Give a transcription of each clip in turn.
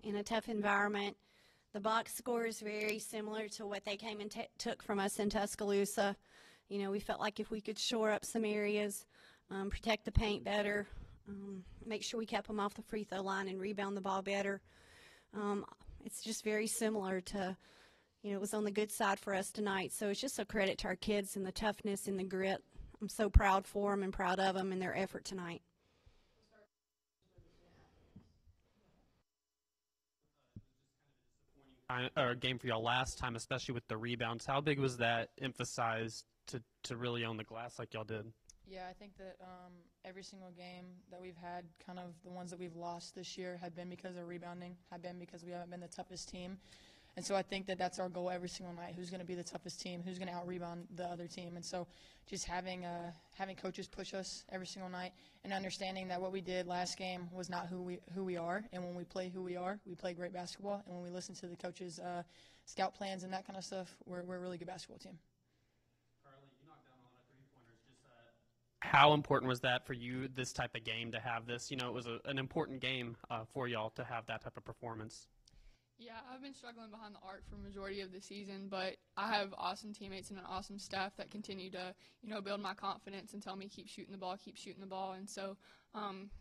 in a tough environment. The box score is very similar to what they came and took from us in Tuscaloosa. You know, we felt like if we could shore up some areas, protect the paint better, make sure we kept them off the free throw line and rebound the ball better. It's just very similar to, you know, it was on the good side for us tonight. So it's just a credit to our kids and the toughness and the grit. I'm so proud for them and proud of them and their effort tonight. Or game for y'all last time, especially with the rebounds. How big was that emphasized to really own the glass like y'all did? Yeah, I think that every single game that we've had, kind of the ones that we've lost this year, have been because of rebounding, have been because we haven't been the toughest team. And so I think that that's our goal every single night. Who's going to be the toughest team? Who's going to out-rebound the other team? And so just having coaches push us every single night and understanding that what we did last game was not who we are. And when we play who we are, we play great basketball. And when we listen to the coaches' scout plans and that kind of stuff, we're a really good basketball team. Carly, you knocked down a lot of three-pointers. Just how important was that for you, this type of game, to have this? You know, it was an important game for y'all to have that type of performance. Yeah, I've been struggling behind the arc for the majority of the season, but I have awesome teammates and an awesome staff that continue to, you know, build my confidence and tell me keep shooting the ball. And so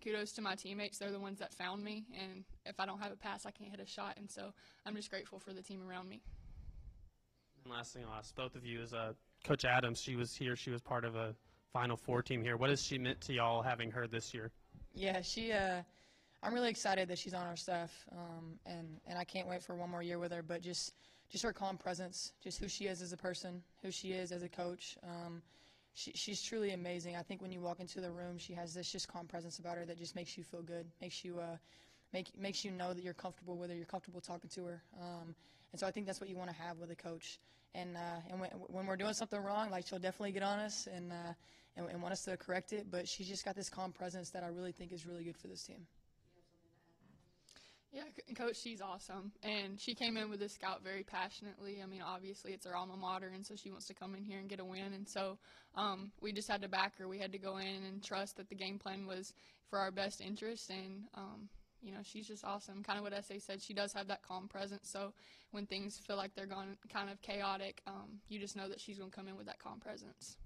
kudos to my teammates. They're the ones that found me, and if I don't have a pass, I can't hit a shot. And so I'm just grateful for the team around me. And last thing I'll ask both of you is Coach Adams. She was here. She was part of a Final Four team here. What has she meant to y'all having her this year? Yeah, I'm really excited that she's on our staff, and I can't wait for one more year with her. But just her calm presence, just who she is as a person, who she is as a coach. She's truly amazing. I think when you walk into the room, she has this just calm presence about her that just makes you feel good, makes you know that you're comfortable with her, you're comfortable talking to her. And so I think that's what you want to have with a coach. And when we're doing something wrong, like, she'll definitely get on us and want us to correct it. But she's just got this calm presence that I really think is really good for this team. Yeah, Coach, she's awesome, and she came in with this scout very passionately. I mean, obviously it's her alma mater, and so she wants to come in here and get a win, and so we just had to back her. We had to go in and trust that the game plan was for our best interest, and, you know, she's just awesome. Kind of what S.A. said, she does have that calm presence, so when things feel like they're going kind of chaotic, you just know that she's going to come in with that calm presence.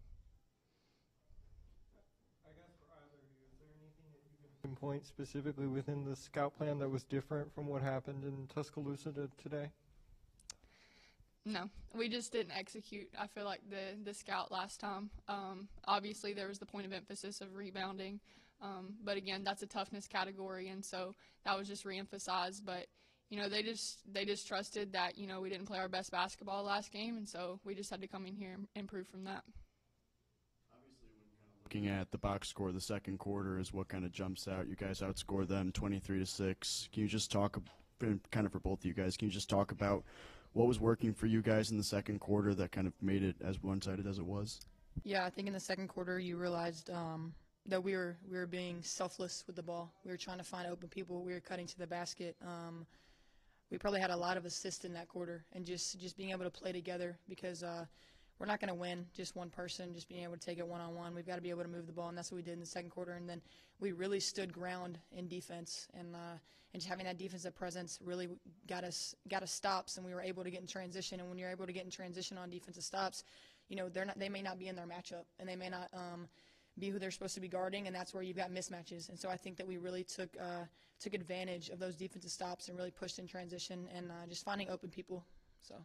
Point specifically within the scout plan that was different from what happened in Tuscaloosa today? No, we just didn't execute. I feel like the scout last time, obviously there was the point of emphasis of rebounding, but again, that's a toughness category, and so that was just reemphasized. But you know, they just trusted that, you know, we didn't play our best basketball last game, and so we just had to come in here and improve from that. Looking at the box score, the second quarter is what kind of jumps out. You guys outscored them 23-6. Can you just talk, kind of for both of you guys, can you just talk about what was working for you guys in the second quarter that kind of made it as one-sided as it was? Yeah, I think in the second quarter you realized that we were being selfless with the ball. We were trying to find open people. We were cutting to the basket. We probably had a lot of assists in that quarter, and just being able to play together, because we're not going to win just one person, just being able to take it one-on-one. We've got to be able to move the ball, and that's what we did in the second quarter. And then we really stood ground in defense, and just having that defensive presence really got us stops, and we were able to get in transition. And when you're able to get in transition on defensive stops, you know, they may not be in their matchup, and they may not be who they're supposed to be guarding, and that's where you've got mismatches. And so I think that we really took advantage of those defensive stops and really pushed in transition and just finding open people. So.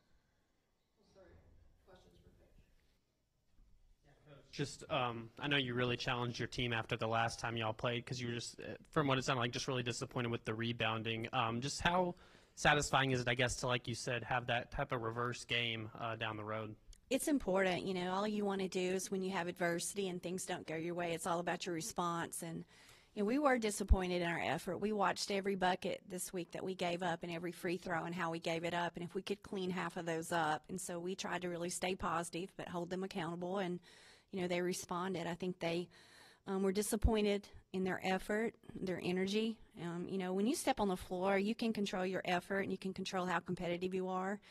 Just, I know you really challenged your team after the last time y'all played, because you were just, from what it sounded like, just really disappointed with the rebounding. Just how satisfying is it, I guess, to, like you said, have that type of reverse game down the road? It's important. You know, all you want to do is when you have adversity and things don't go your way, it's all about your response. And you know, we were disappointed in our effort. We watched every bucket this week that we gave up and every free throw and how we gave it up, and if we could clean half of those up. And so we tried to really stay positive but hold them accountable, and you know, they responded. I think they were disappointed in their effort, their energy. You know, when you step on the floor, you can control your effort and you can control how competitive you are.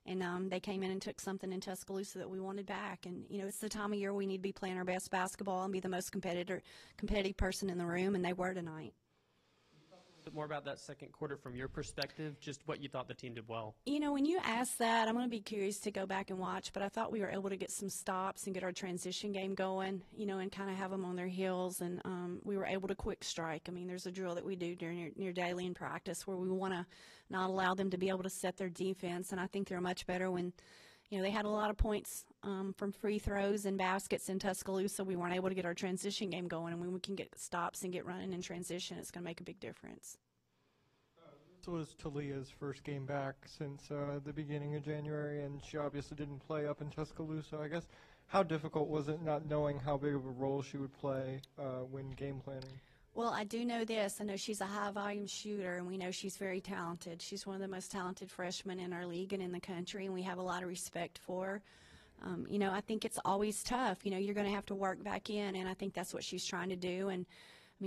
And they came in and took something in Tuscaloosa that we wanted back. And, you know, it's the time of year we need to be playing our best basketball and be the most competitive person in the room, and they were tonight. bit more about that second quarter from your perspective, just what you thought the team did well? When you ask that, I'm going to be curious to go back and watch, but I thought we were able to get some stops and get our transition game going, and kind of have them on their heels, and we were able to quick strike. I mean, there's a drill that we do during near daily in practice where we want to not allow them to be able to set their defense, and I think they're much better when they had a lot of points from free throws and baskets in Tuscaloosa. We weren't able to get our transition game going, and when we can get stops and get running in transition, it's going to make a big difference. This was Talia's first game back since the beginning of January, and she obviously didn't play up in Tuscaloosa. I guess, how difficult was it not knowing how big of a role she would play when game planning? Well, I do know this. I know she's a high-volume shooter, and we know she's very talented. She's one of the most talented freshmen in our league and in the country, and we have a lot of respect for her. I think it's always tough. You're going to have to work back in, and I think that's what she's trying to do. And,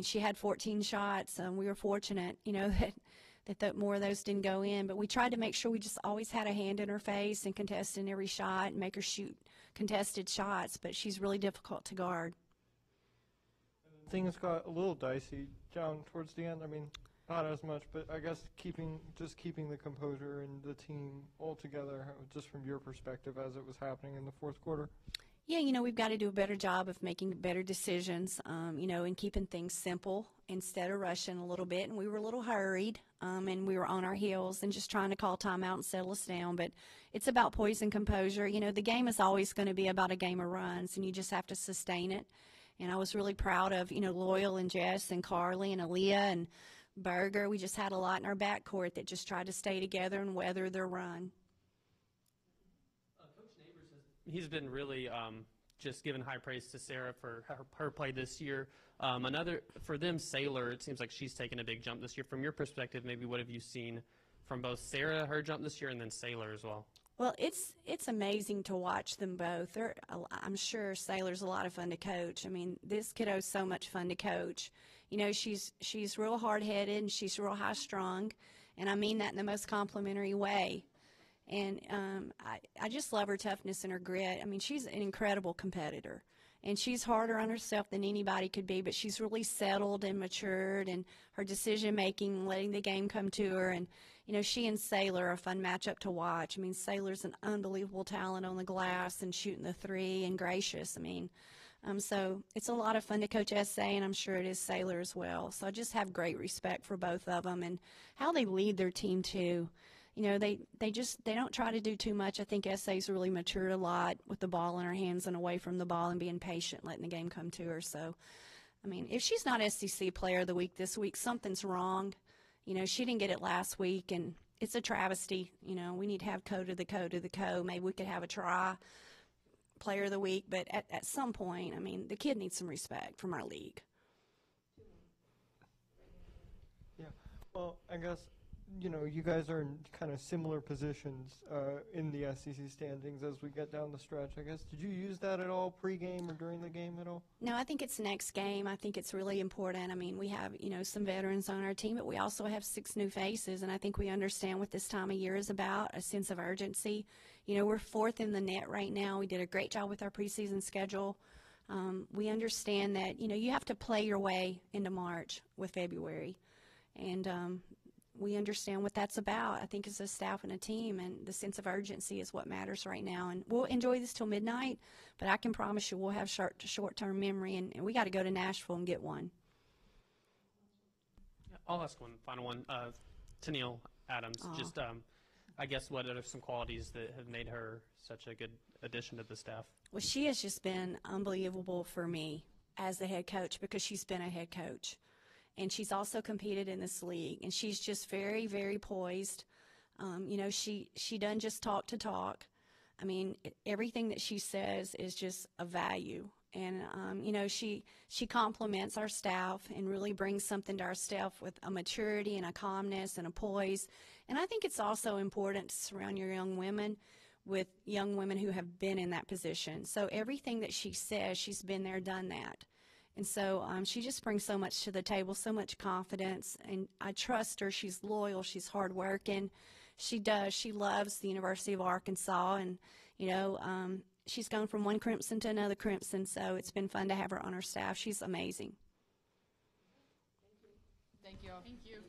she had 14 shots. We were fortunate, that more of those didn't go in. But we tried to make sure we just always had a hand in her face and contesting every shot and make her shoot contested shots. But she's really difficult to guard. Things got a little dicey down towards the end. Not as much, but I guess keeping the composure and the team all together, just from your perspective as it was happening in the fourth quarter. Yeah, we've got to do a better job of making better decisions, and keeping things simple instead of rushing a little bit. And we were a little hurried, and we were on our heels and just trying to call timeout and settle us down. But it's about poise and composure. The game is always going to be about a game of runs, and you just have to sustain it. And I was really proud of, Loyal and Jess and Carly and Aaliyah and Berger. We just had a lot in our backcourt that just tried to stay together and weather their run. Coach Neighbors, he's been really just giving high praise to Sarah for her play this year. For them, Sailor, it seems like she's taken a big jump this year. From your perspective, maybe what have you seen from both Sarah, her jump this year, and then Sailor as well? Well, it's amazing to watch them both. I'm sure Sailor's a lot of fun to coach. This kiddo's so much fun to coach. She's real hard-headed and she's real high-strung, and I mean that in the most complimentary way. And I just love her toughness and her grit. She's an incredible competitor, and she's harder on herself than anybody could be, but she's really settled and matured, and her decision-making, letting the game come to her. And she and Sailor are a fun matchup to watch. Sailor's an unbelievable talent on the glass and shooting the three and gracious. So it's a lot of fun to coach SA, and I'm sure it is Sailor as well. So I just have great respect for both of them and how they lead their team too. They don't try to do too much. I think SA's really matured a lot with the ball in her hands and away from the ball and being patient, letting the game come to her. So, if she's not SEC Player of the Week this week, something's wrong. She didn't get it last week, and it's a travesty. We need to have co to the co to the co. Maybe we could have a try Player of the Week, but at some point, the kid needs some respect from our league. Yeah, well, I guess, you guys are in kind of similar positions in the SEC standings as we get down the stretch, I guess. Did you use that at all pregame or during the game at all? No, I think it's next game. I think it's really important. We have, some veterans on our team, but we also have 6 new faces, and I think we understand what this time of year is about, a sense of urgency. We're 4th in the net right now. We did a great job with our preseason schedule. We understand that, you have to play your way into March with February, and we understand what that's about. I think as a staff and a team, and the sense of urgency is what matters right now. And we'll enjoy this till midnight, but I can promise you we'll have short-term memory, and we got to go to Nashville and get one. I'll ask one final one. Tennille Adams, just I guess what are some qualities that have made her such a good addition to the staff? Well, she has just been unbelievable for me as the head coach because she's been a head coach. And she's also competed in this league, and she's just very, very poised. She doesn't just talk to talk. Everything that she says is just a value. And, she compliments our staff and really brings something to our staff with a maturity and a calmness and a poise. And I think it's also important to surround your young women with young women who have been in that position. So everything that she says, she's been there, done that. And so she just brings so much to the table, so much confidence, and I trust her. She's loyal. She's hardworking. She loves the University of Arkansas, and, she's gone from one Crimson to another Crimson, so it's been fun to have her on our staff. She's amazing. Thank you. Thank you.